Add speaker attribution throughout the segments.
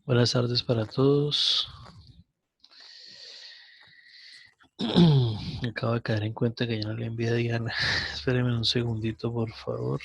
Speaker 1: Buenas tardes para todos. Acabo de caer en cuenta que ya no le envié a Diana. Espérenme un segundito, por favor.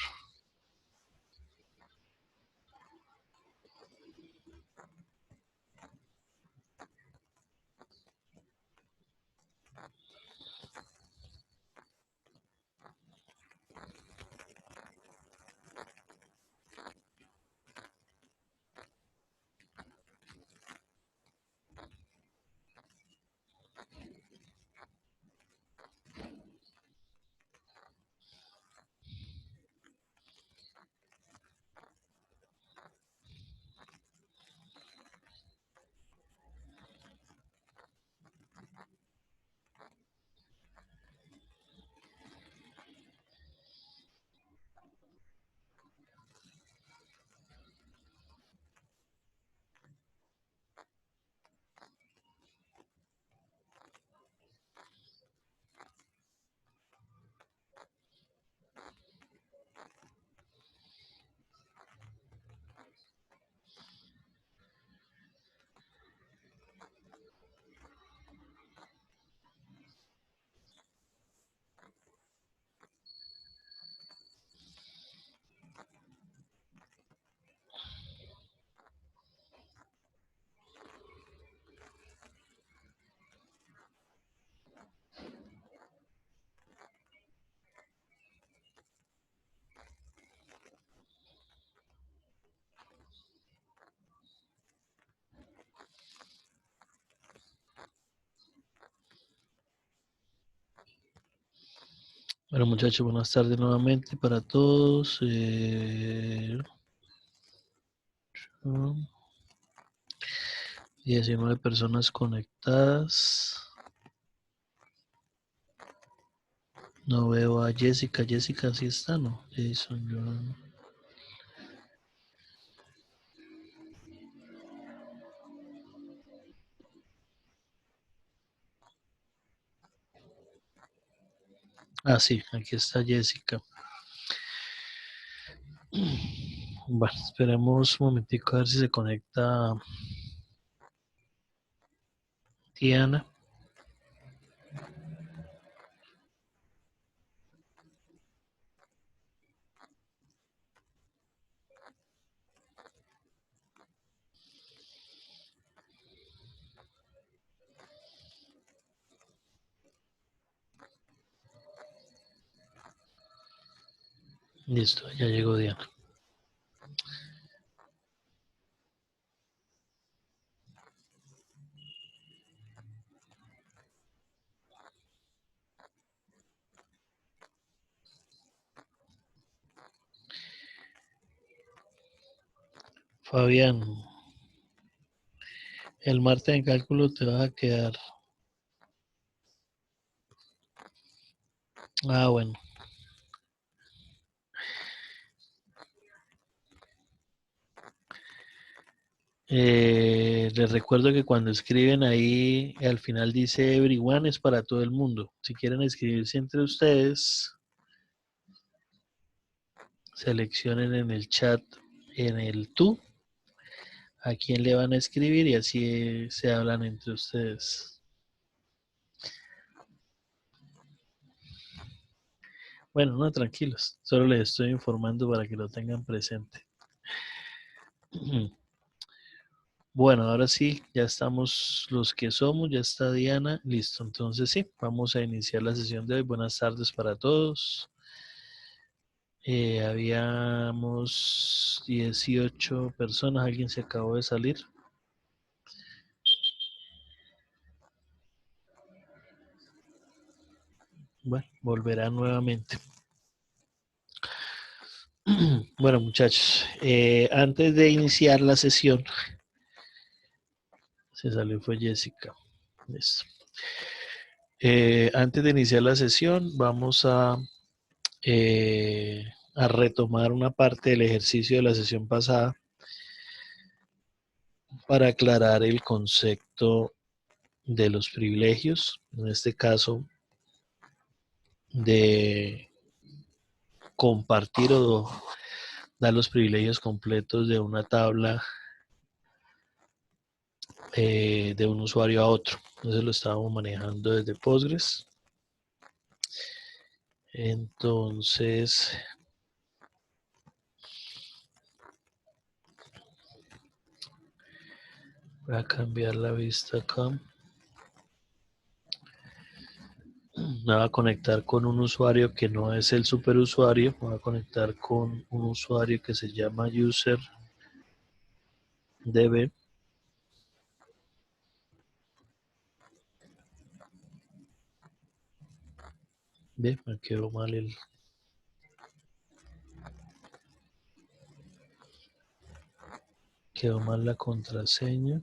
Speaker 1: Bueno, muchachos, buenas tardes nuevamente para todos. 19 personas conectadas. No veo a Jessica. Jessica sí está, ¿no? Jason, John. Ah, sí, aquí está Jessica. Bueno, esperemos un momentico a ver si se conecta Diana. Listo, ya llegó Diana. Fabián, el martes en cálculo te va a quedar. Ah, bueno. Les recuerdo que cuando escriben ahí, al final dice everyone es para todo el mundo. Si quieren escribirse entre ustedes, seleccionen en el chat, en el tú, a quién le van a escribir y así se hablan entre ustedes. Bueno, no, tranquilos, solo les estoy informando para que lo tengan presente. Bueno, ahora sí, ya estamos los que somos, ya está Diana, listo. Entonces sí, vamos a iniciar la sesión de hoy. Buenas tardes para todos. Habíamos 18 personas, alguien se acabó de salir. Bueno, volverá nuevamente. Bueno, muchachos, antes de iniciar la sesión, se salió fue Jessica. Listo. Antes de iniciar la sesión, vamos a retomar una parte del ejercicio de la sesión pasada para aclarar el concepto de los privilegios, en este caso de compartir o dar los privilegios completos de una tabla de un usuario a otro. Entonces lo estábamos manejando desde Postgres. Entonces voy a cambiar la vista acá. Me va a conectar con un usuario que no es el superusuario. Me va a conectar con un usuario que se llama user db. Ve, me quedó mal quedó mal la contraseña.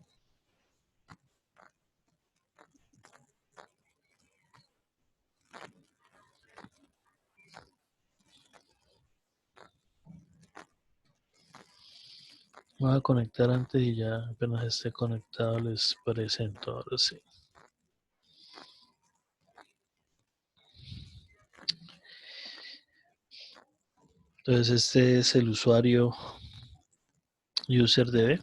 Speaker 1: Me voy a conectar antes y ya apenas esté conectado les presento. Ahora sí. Entonces este es el usuario userdb.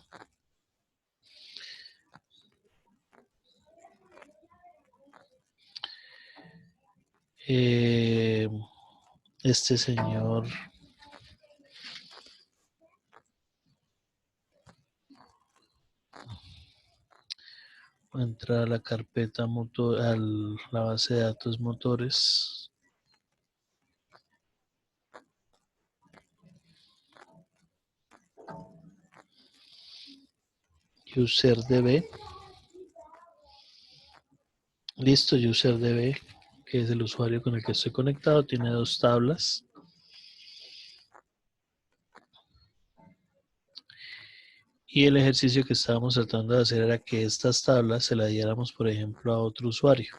Speaker 1: Este señor va a entrar a la carpeta motor, a la base de datos motores. UserDB. Listo, UserDB, que es el usuario con el que estoy conectado, tiene dos tablas. Y el ejercicio que estábamos tratando de hacer era que estas tablas se las diéramos, por ejemplo, a otro usuario.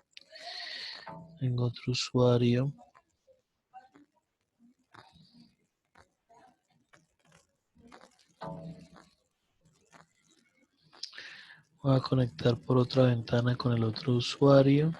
Speaker 1: Tengo otro usuario. Voy a conectar por otra ventana con el otro usuario.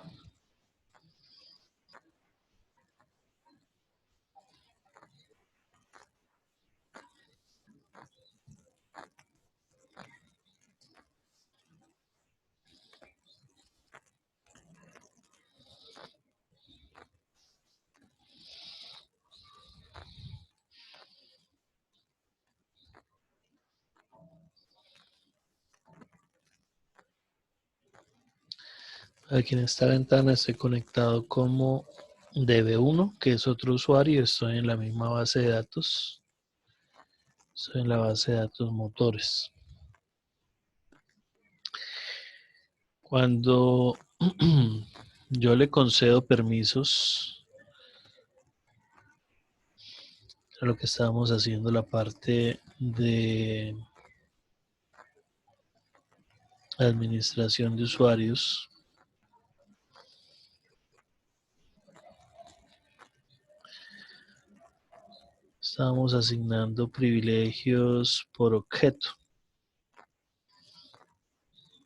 Speaker 1: Aquí en esta ventana estoy conectado como DB1, que es otro usuario. Estoy en la misma base de datos. Estoy en la base de datos motores. Cuando yo le concedo permisos a lo que estábamos haciendo, la parte de administración de usuarios, estábamos asignando privilegios por objeto.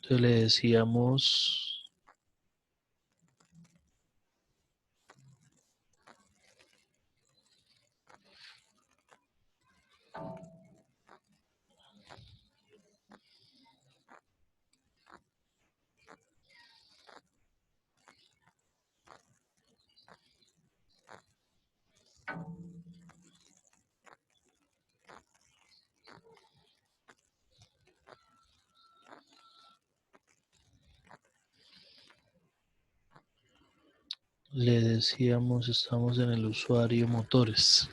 Speaker 1: Entonces le decíamos estamos en el usuario motores.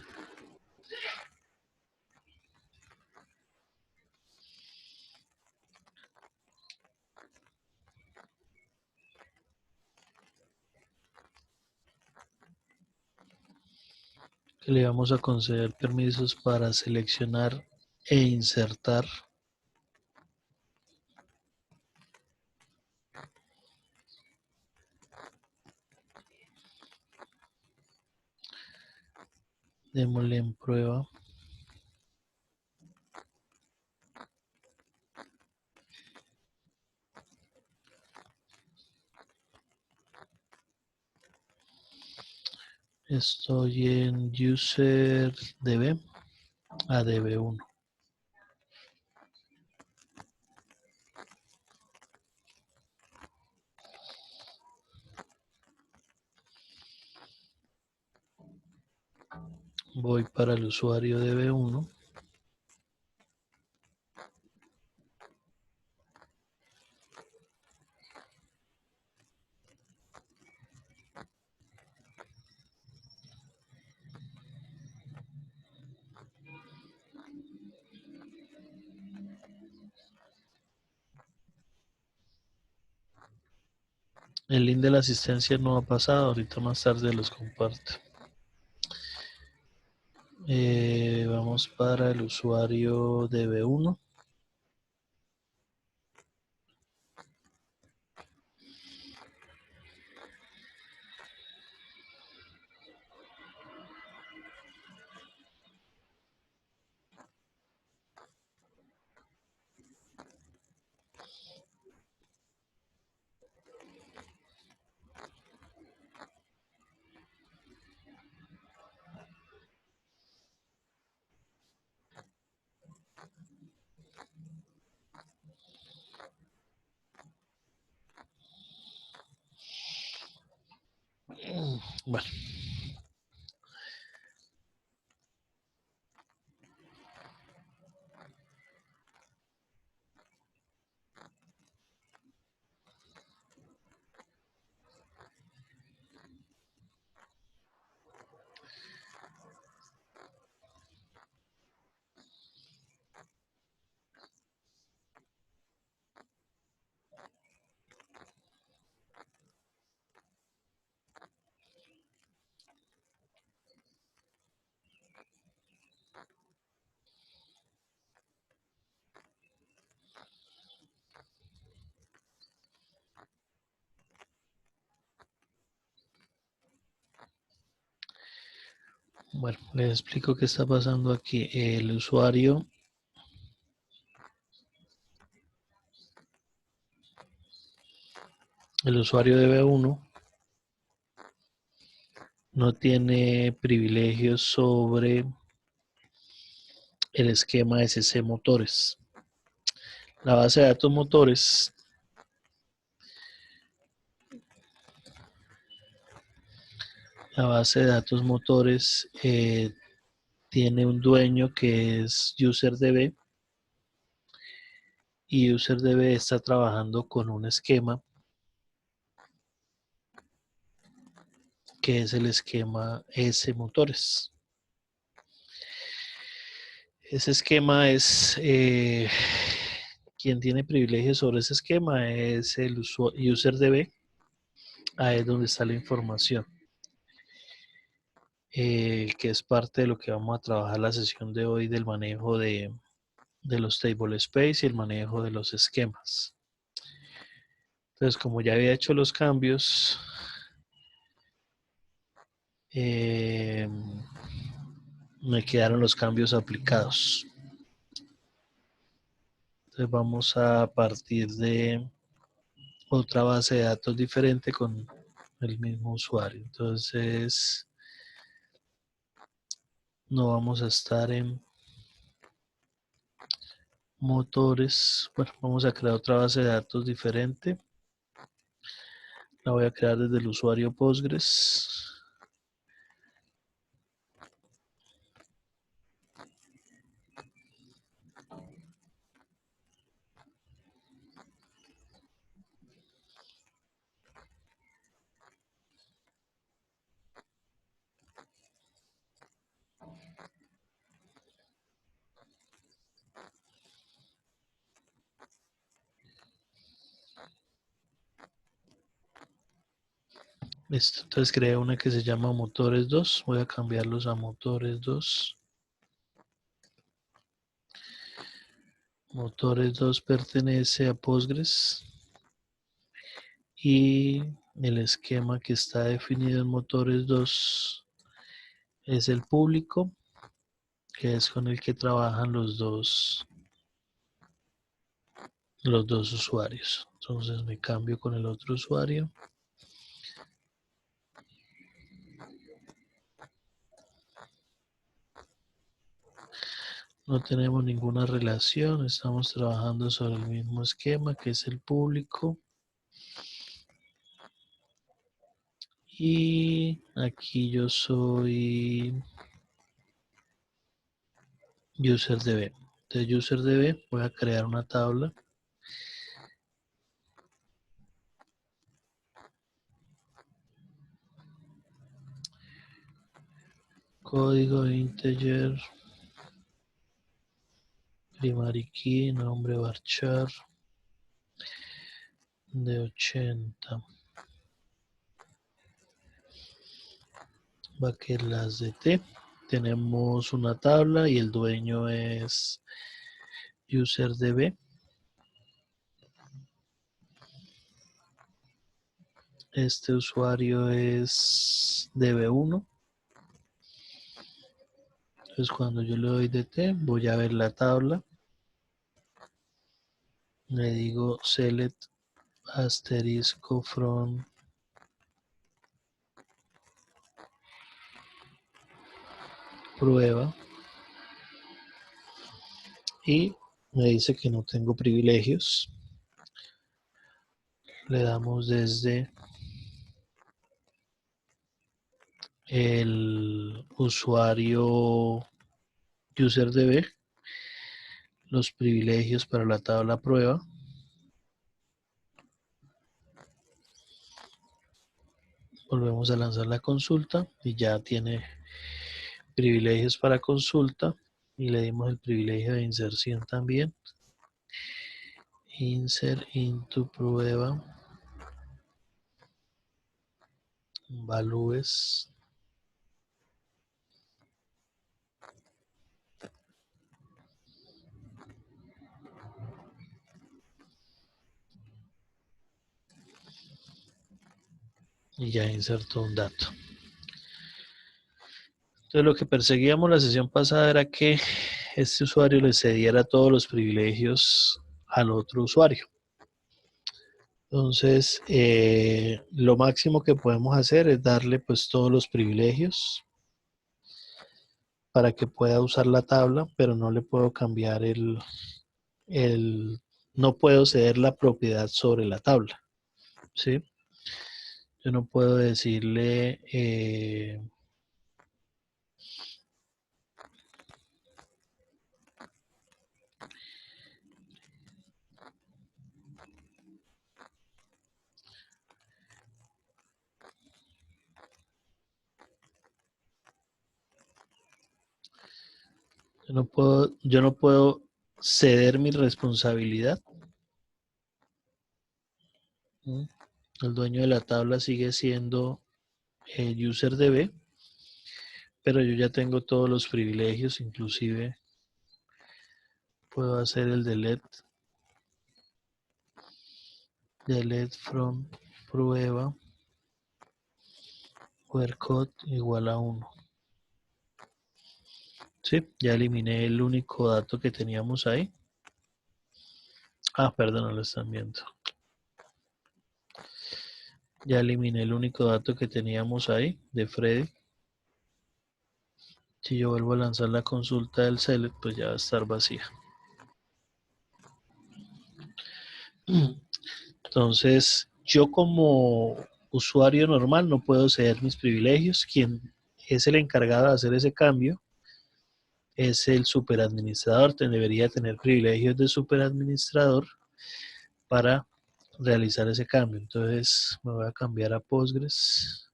Speaker 1: Que le vamos a conceder permisos para seleccionar e insertar démosle en prueba. Estoy en UserDB a DB1. Voy para el usuario DB1. El link de la asistencia no ha pasado, ahorita más tarde los comparto. Vamos para el usuario DB1. Bueno, bueno, les explico qué está pasando aquí. El usuario DB1 no tiene privilegios sobre el esquema SC Motores. La base de datos motores tiene un dueño que es UserDB, y UserDB está trabajando con un esquema que es el esquema S Motores. Ese esquema es, quien tiene privilegios sobre ese esquema es el UserDB. Ahí es donde está la información, que es parte de lo que vamos a trabajar la sesión de hoy, del manejo de los table space y el manejo de los esquemas. Entonces, como ya había hecho los cambios, me quedaron los cambios aplicados. Entonces vamos a partir de otra base de datos diferente con el mismo usuario. Entonces no vamos a estar en motores. Bueno, vamos a crear otra base de datos diferente. La voy a crear desde el usuario Postgres. Listo. Entonces creé una que se llama motores 2. Voy a cambiarlos a motores 2. Motores 2 pertenece a Postgres y el esquema que está definido en motores 2 es el público, que es con el que trabajan los dos usuarios. Entonces me cambio con el otro usuario. No tenemos ninguna relación, estamos trabajando sobre el mismo esquema que es el público. Y aquí yo soy UserDB. De UserDB voy a crear una tabla. Código integer, primary key, nombre varchar de 80. Bucket las de T. Tenemos una tabla y el dueño es UserDB. Este usuario es DB1. Entonces cuando yo le doy DT voy a ver la tabla. Le digo select asterisco from prueba y me dice que no tengo privilegios. Le damos desde el usuario UserDB los privilegios para la tabla prueba. Volvemos a lanzar la consulta y ya tiene privilegios para consulta y le dimos el privilegio de inserción también. Insert into prueba values y ya insertó un dato. Entonces lo que perseguíamos la sesión pasada era que este usuario le cediera todos los privilegios al otro usuario. Entonces lo máximo que podemos hacer es darle pues todos los privilegios para que pueda usar la tabla, pero no le puedo cambiar no puedo ceder la propiedad sobre la tabla, ¿sí? Yo no puedo decirle, yo no puedo ceder mi responsabilidad. ¿Mm? El dueño de la tabla sigue siendo el UserDB, pero yo ya tengo todos los privilegios, inclusive puedo hacer el delete from prueba where code igual a 1. Sí, ya eliminé el único dato que teníamos ahí. Perdón, no lo están viendo. Ya eliminé el único dato que teníamos ahí de Freddy. Si yo vuelvo a lanzar la consulta del select, pues ya va a estar vacía. Entonces, yo como usuario normal no puedo ceder mis privilegios. Quien es el encargado de hacer ese cambio es el superadministrador. Debería tener privilegios de superadministrador para realizar ese cambio. Entonces, me voy a cambiar a Postgres.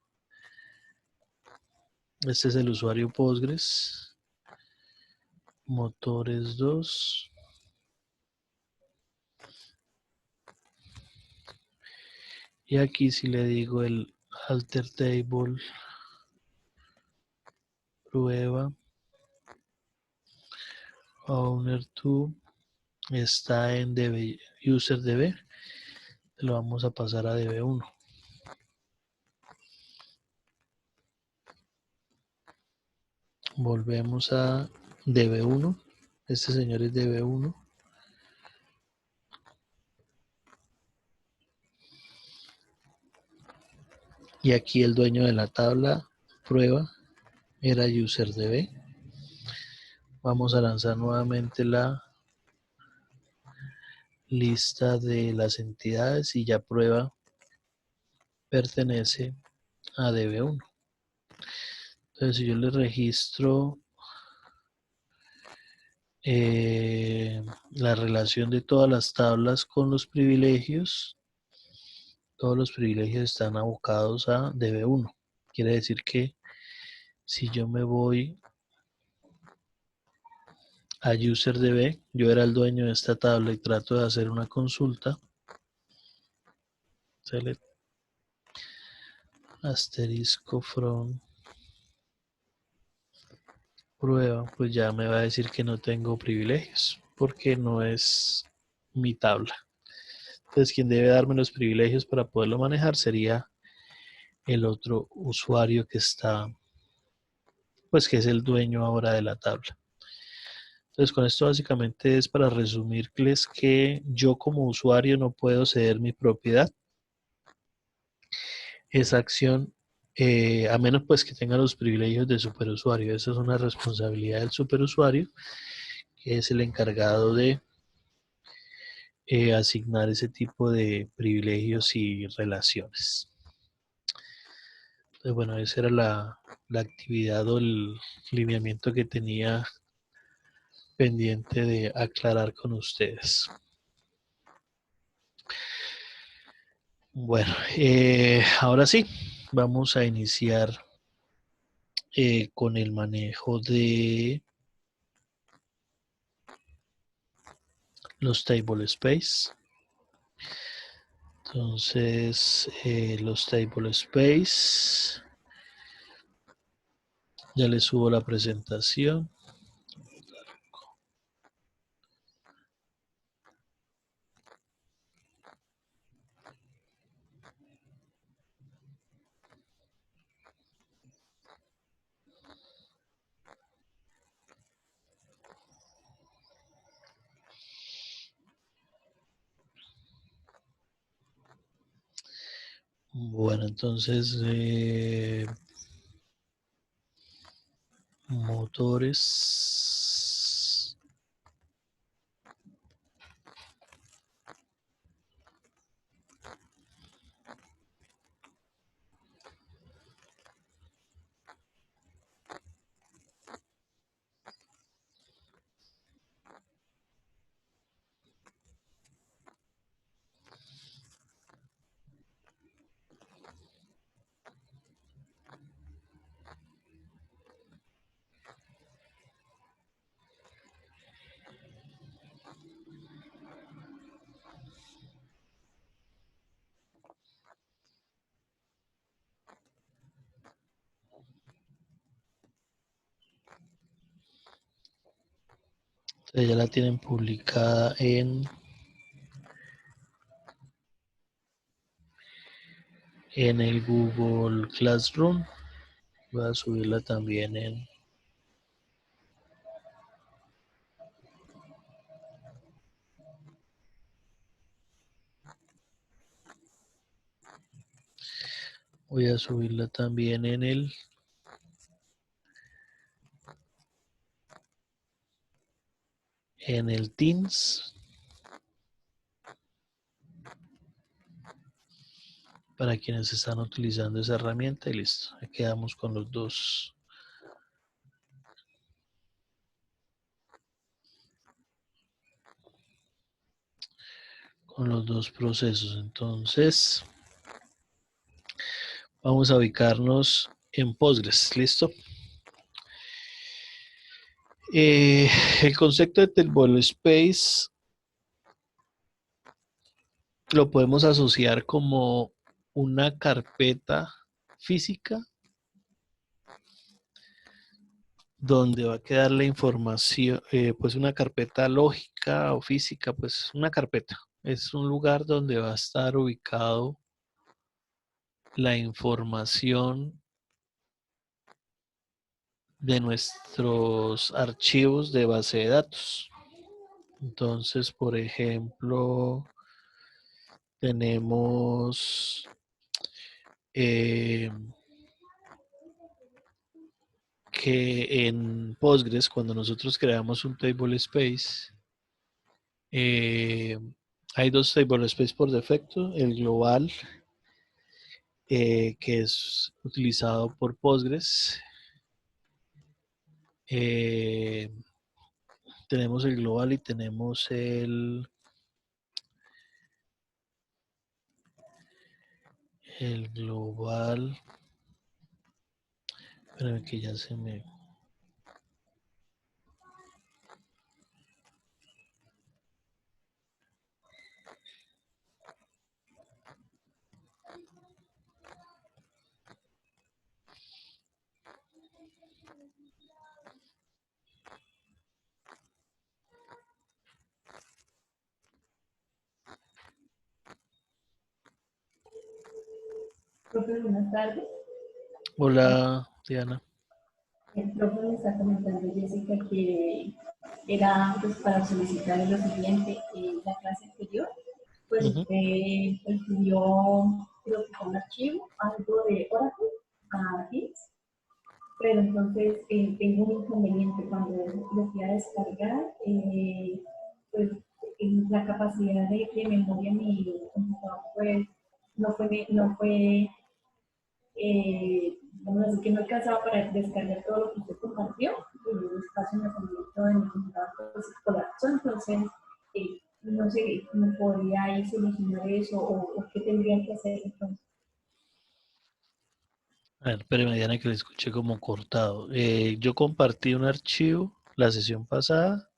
Speaker 1: Este es el usuario Postgres. Motores 2. Y aquí si le digo el alter table prueba owner 2 está en DB, UserDB, lo vamos a pasar a DB1. Volvemos a DB1. Este señor es DB1. Y aquí el dueño de la tabla prueba era UserDB. Vamos a lanzar nuevamente la lista de las entidades y ya prueba pertenece a DB1. Entonces si yo le registro la relación de todas las tablas con los privilegios. Todos los privilegios están abocados a DB1. Quiere decir que si yo me voy a UserDB, yo era el dueño de esta tabla y trato de hacer una consulta, select asterisco from prueba, pues ya me va a decir que no tengo privilegios, porque no es mi tabla. Entonces, quien debe darme los privilegios para poderlo manejar sería el otro usuario que está, pues que es el dueño ahora de la tabla. Entonces, con esto básicamente es para resumirles que yo como usuario no puedo ceder mi propiedad. Esa acción, a menos pues que tenga los privilegios de superusuario. Esa es una responsabilidad del superusuario, que es el encargado de asignar ese tipo de privilegios y relaciones. Entonces, bueno, esa era la actividad o el lineamiento que tenía pendiente de aclarar con ustedes. Bueno, ahora sí, vamos a iniciar con el manejo de los table space. Entonces, los table space, ya les subo la presentación. Bueno, entonces, motores. Entonces ya la tienen publicada en el Google Classroom. Voy a subirla también voy a subirla también en el Teams para quienes están utilizando esa herramienta y listo. Ahí quedamos con los dos procesos. Entonces, vamos a ubicarnos en Postgres, ¿listo? El concepto de table space lo podemos asociar como una carpeta física donde va a quedar la información, pues una carpeta lógica o física, pues una carpeta. Es un lugar donde va a estar ubicado la información de nuestros archivos de base de datos. Entonces, por ejemplo, tenemos que en Postgres, cuando nosotros creamos un table space, hay dos table space por defecto, el global, que es utilizado por Postgres, tenemos el global y tenemos el global. Espérame que ya se me...
Speaker 2: Profe, buenas tardes.
Speaker 1: Hola, Diana.
Speaker 2: El profe me está comentando, Jessica, que era pues, para solicitar lo siguiente, la clase anterior, pues
Speaker 1: Ujú.
Speaker 2: usted pues, pidió, creo que fue un archivo, algo de Oracle, a Teams, pero entonces tengo un inconveniente cuando lo fui a descargar, pues la capacidad de memoria de mi computador pues no fue vamos a decir que no alcanzaba para descargar todo lo que usted compartió, el espacio en almacenamiento de mi computador pues, colapsó, entonces no sé, ¿me podría ahí solucionar eso o qué tendría que hacer entonces?
Speaker 1: A ver, espérame, Diana, que le escuché como cortado. Yo compartí un archivo la sesión pasada,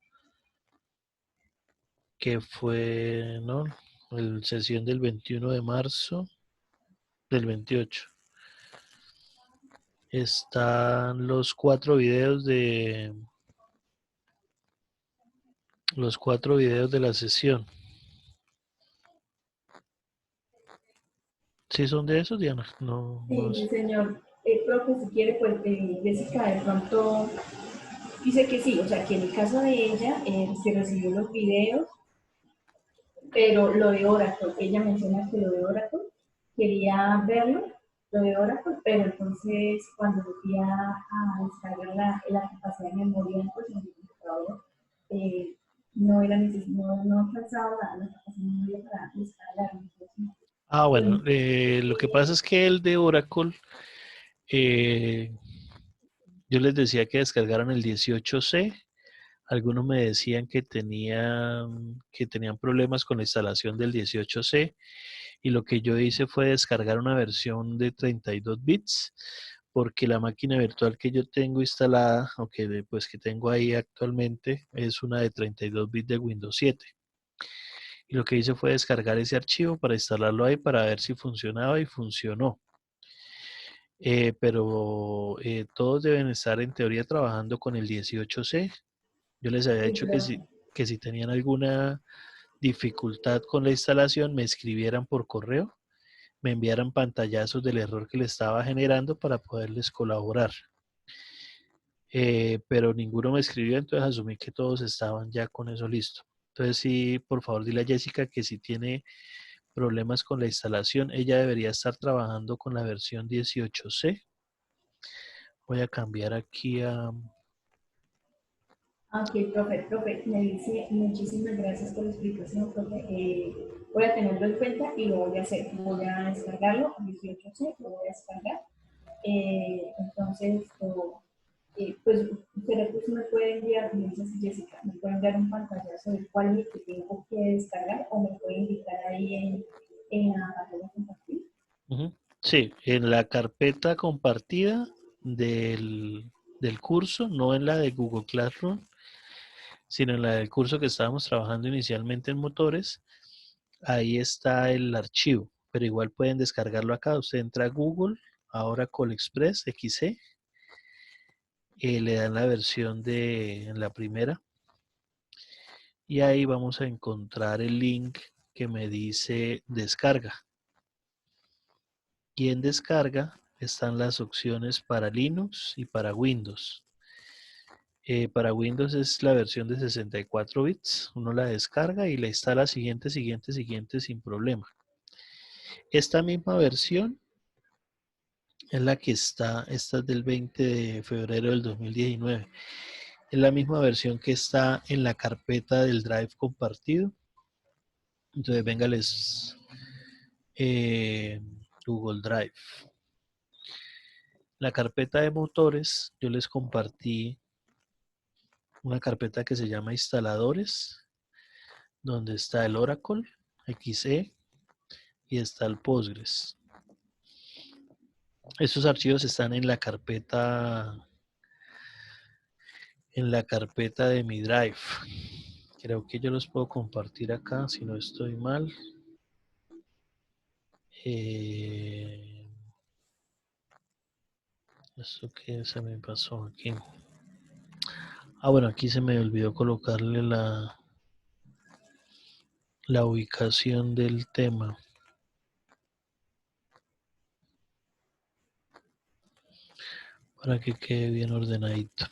Speaker 1: que fue, ¿no? La sesión del 21 de marzo del 28. Están los cuatro videos de la sesión. ¿Sí son de esos, Diana? No, no
Speaker 2: Sí,
Speaker 1: sé.
Speaker 2: sí, señor. Profe, si quiere, pues Jessica de pronto dice que sí, o sea, que en el caso de ella se recibió los videos, pero lo de Oracle, ella menciona que lo de Oracle, quería verlo, lo de Oracle, pero entonces cuando fui a descargar la capacidad de memoria pues, en mi computador, eh, no era no alcanzaba la capacidad de memoria para descargar. Entonces,
Speaker 1: Ah, bueno,
Speaker 2: pues,
Speaker 1: lo que pasa es que el de Oracle, eh, yo les decía que descargaran el 18C. Algunos me decían que tenían problemas con la instalación del 18C, y lo que yo hice fue descargar una versión de 32 bits, porque la máquina virtual que yo tengo instalada, o pues que tengo ahí actualmente, es una de 32 bits de Windows 7. Y lo que hice fue descargar ese archivo para instalarlo ahí para ver si funcionaba, y funcionó. Pero todos deben estar en teoría trabajando con el 18C. Yo les había
Speaker 2: sí,
Speaker 1: dicho que
Speaker 2: pero
Speaker 1: si tenían alguna dificultad con la instalación, me escribieran por correo, me enviaran pantallazos del error que le estaba generando para poderles colaborar. Pero ninguno me escribió, entonces asumí que todos estaban ya con eso listo. Entonces sí, por favor, dile a Jessica que si tiene problemas con la instalación, ella debería estar trabajando con la versión 18C. Voy a cambiar aquí a...
Speaker 2: ok, profe, me dice muchísimas gracias por la explicación, profe. Voy a tenerlo en cuenta y lo voy a hacer. Voy a descargarlo, 18C, lo voy a descargar. Entonces, pues, ¿será que usted me puede enviar, me dice Jessica, me puede enviar un pantallazo de cuál es el que tengo que descargar o me puede indicar ahí en la pantalla compartida?
Speaker 1: Ujú. Sí, en la carpeta compartida del curso, no en la de Google Classroom, sino en la del curso que estábamos trabajando inicialmente en motores. Ahí está el archivo, pero igual pueden descargarlo acá. Usted entra a Google, a Oracle Express XC, le dan la versión en la primera, y ahí vamos a encontrar el link que me dice descarga. Y en descarga están las opciones para Linux y para Windows. Para Windows es la versión de 64 bits. Uno la descarga y la instala siguiente, siguiente, siguiente sin problema. Esta misma versión es la que esta es del 20 de febrero del 2019. Es la misma versión que está en la carpeta del Drive compartido. Entonces, venga, eh, Google Drive. La carpeta de motores, yo les compartí una carpeta que se llama instaladores, donde está el Oracle XE y está el Postgres. Estos archivos están en la carpeta de mi Drive. Creo que yo los puedo compartir acá si no estoy mal. Esto que se me pasó aquí. Ah, bueno, aquí se me olvidó colocarle la ubicación del tema para que quede bien ordenadito.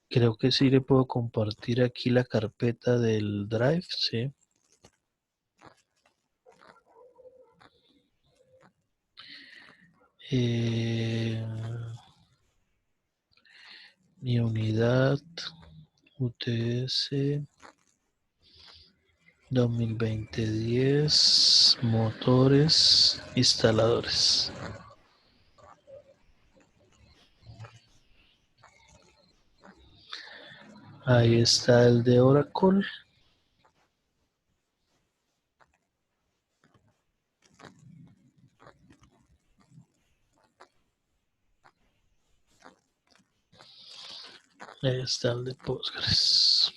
Speaker 1: Creo que sí le puedo compartir aquí la carpeta del Drive, sí. Mi unidad UTS 2020-10 motores instaladores. Ahí está el de Oracle. Ahí está el de Postgres.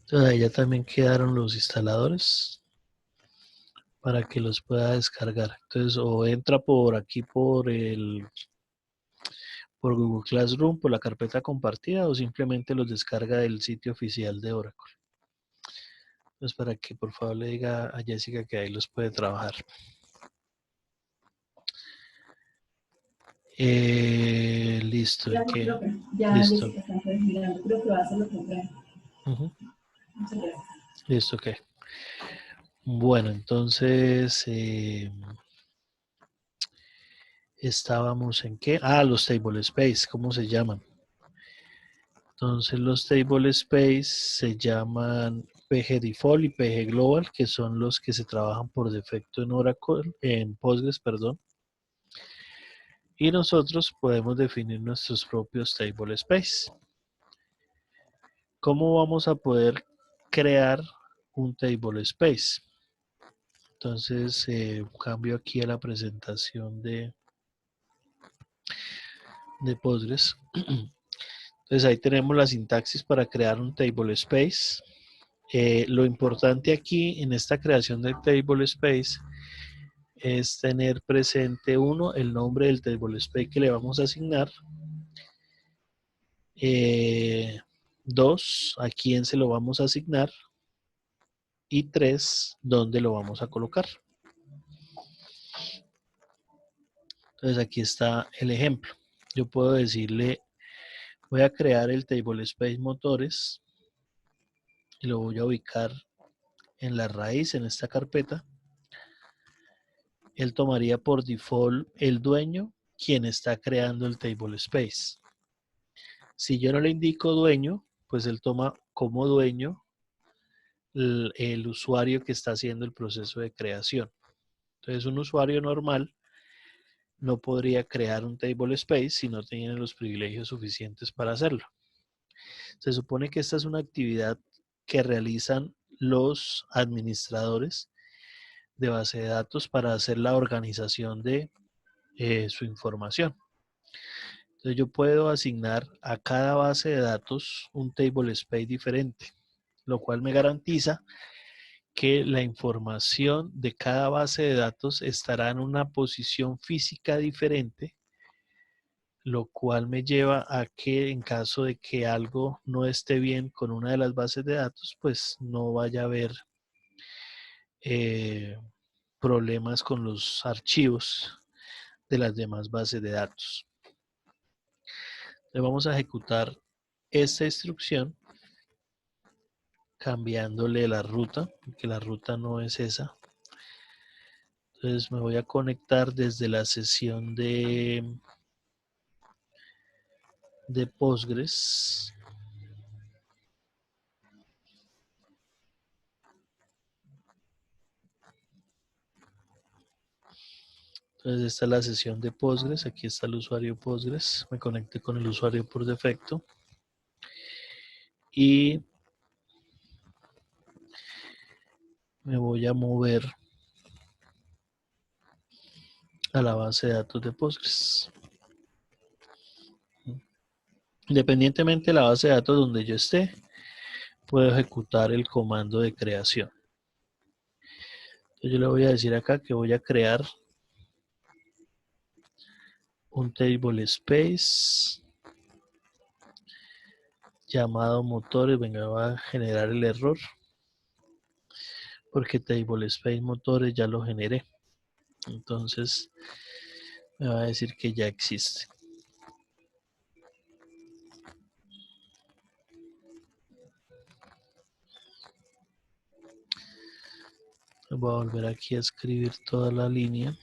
Speaker 1: Entonces ahí ya también quedaron los instaladores para que los pueda descargar. Entonces o entra por aquí por Google Classroom, por la carpeta compartida, o simplemente los descarga del sitio oficial de Oracle. Entonces para que por favor le diga a Jessica que ahí los puede trabajar. Listo, ¿en
Speaker 2: Gracias,
Speaker 1: qué?
Speaker 2: profe. Ya
Speaker 1: Listo.
Speaker 2: Jessica está entonces mirando. Creo que va a hacer lo contrario. Muchas gracias.
Speaker 1: Listo, ok. Bueno, entonces estábamos en qué? Ah, los table space, ¿cómo se llaman? Entonces los table space se llaman PG Default y PG Global, que son los que se trabajan por defecto en Oracle, en Postgres, perdón. Y nosotros podemos definir nuestros propios table space. ¿Cómo vamos a poder crear un table space? Entonces cambio aquí a la presentación de Postgres. Entonces ahí tenemos la sintaxis para crear un table space. Lo importante aquí en esta creación de table space es tener presente, uno, el nombre del table space que le vamos a asignar. Dos, a quién se lo vamos a asignar. Y tres, dónde lo vamos a colocar. Entonces aquí está el ejemplo. Yo puedo decirle, voy a crear el table space motores y lo voy a ubicar en la raíz, en esta carpeta. Él tomaría por default el dueño, quien está creando el table space. Si yo no le indico dueño, pues él toma como dueño el usuario que está haciendo el proceso de creación. Entonces un usuario normal no podría crear un table space si no tiene los privilegios suficientes para hacerlo. Se supone que esta es una actividad que realizan los administradores de base de datos para hacer la organización de su información. Entonces yo puedo asignar a cada base de datos un table space diferente, lo cual me garantiza que la información de cada base de datos estará en una posición física diferente, lo cual me lleva a que en caso de que algo no esté bien con una de las bases de datos, pues no vaya a haber problemas con los archivos de las demás bases de datos. Le vamos a ejecutar esta instrucción cambiándole la ruta, porque la ruta no es esa. Entonces me voy a conectar desde la sesión de Postgres. Entonces esta es la sesión de Postgres, aquí está el usuario Postgres, me conecté con el usuario por defecto y me voy a mover a la base de datos de Postgres. Independientemente de la base de datos donde yo esté, puedo ejecutar el comando de creación. Entonces yo le voy a decir acá que voy a crear un table space llamado motores. Venga, va a generar el error porque table space motores ya lo generé. Entonces me va a decir que ya existe. Voy a volver aquí a escribir toda la línea.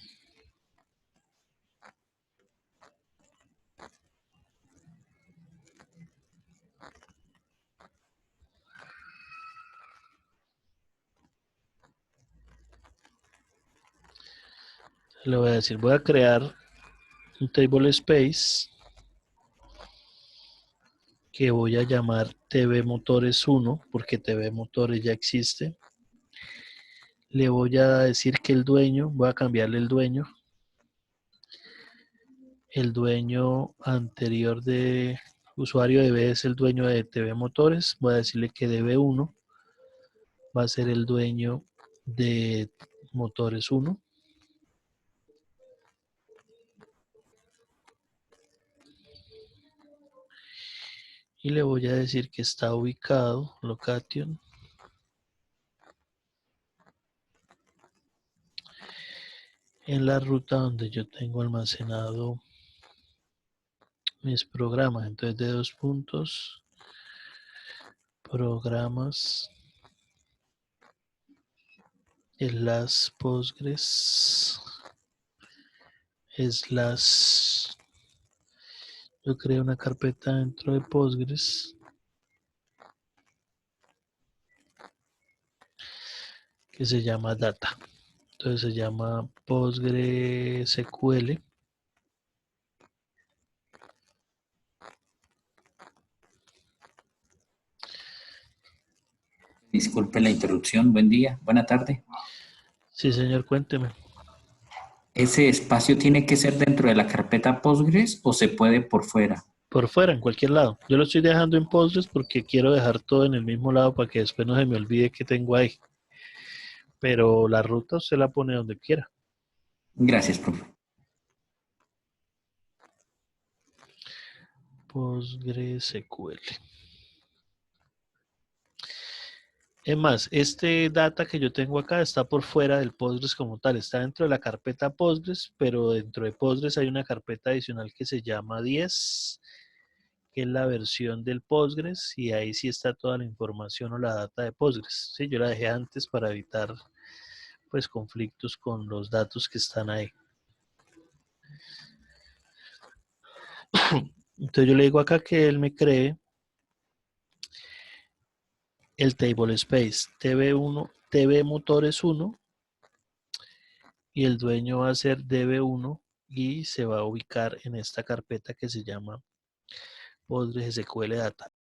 Speaker 1: Le voy a decir, voy a crear un table space que voy a llamar TV Motores 1 porque TV Motores ya existe. Le voy a decir que el dueño, voy a cambiarle el dueño. El dueño anterior de usuario DB es el dueño de TV Motores. Voy a decirle que DB1 va a ser el dueño de Motores 1. Y le voy a decir que está ubicado, location, en la ruta donde yo tengo almacenado mis programas. Entonces de 2 puntos, programas, slash Postgres, slash, yo creé una carpeta dentro de Postgres que se llama data. Entonces se llama PostgreSQL.
Speaker 3: Disculpe la interrupción, buen día, buena tarde.
Speaker 1: Sí, señor, cuénteme.
Speaker 3: ¿Ese espacio tiene que ser dentro de la carpeta Postgres o se puede por fuera?
Speaker 1: Por fuera, en cualquier lado. Yo lo estoy dejando en Postgres porque quiero dejar todo en el mismo lado para que después no se me olvide que tengo ahí. Pero la ruta usted la pone donde quiera.
Speaker 3: Gracias, profe.
Speaker 1: PostgreSQL. Es más, este data que yo tengo acá está por fuera del Postgres como tal. Está dentro de la carpeta Postgres, pero dentro de Postgres hay una carpeta adicional que se llama 10, que es la versión del Postgres, y ahí sí está toda la información o la data de Postgres. Sí, yo la dejé antes para evitar pues conflictos con los datos que están ahí. Entonces yo le digo acá que él me cree el table space TV1, TV Motores 1, y el dueño va a ser DB1 y se va a ubicar en esta carpeta que se llama PostgreSQL Data.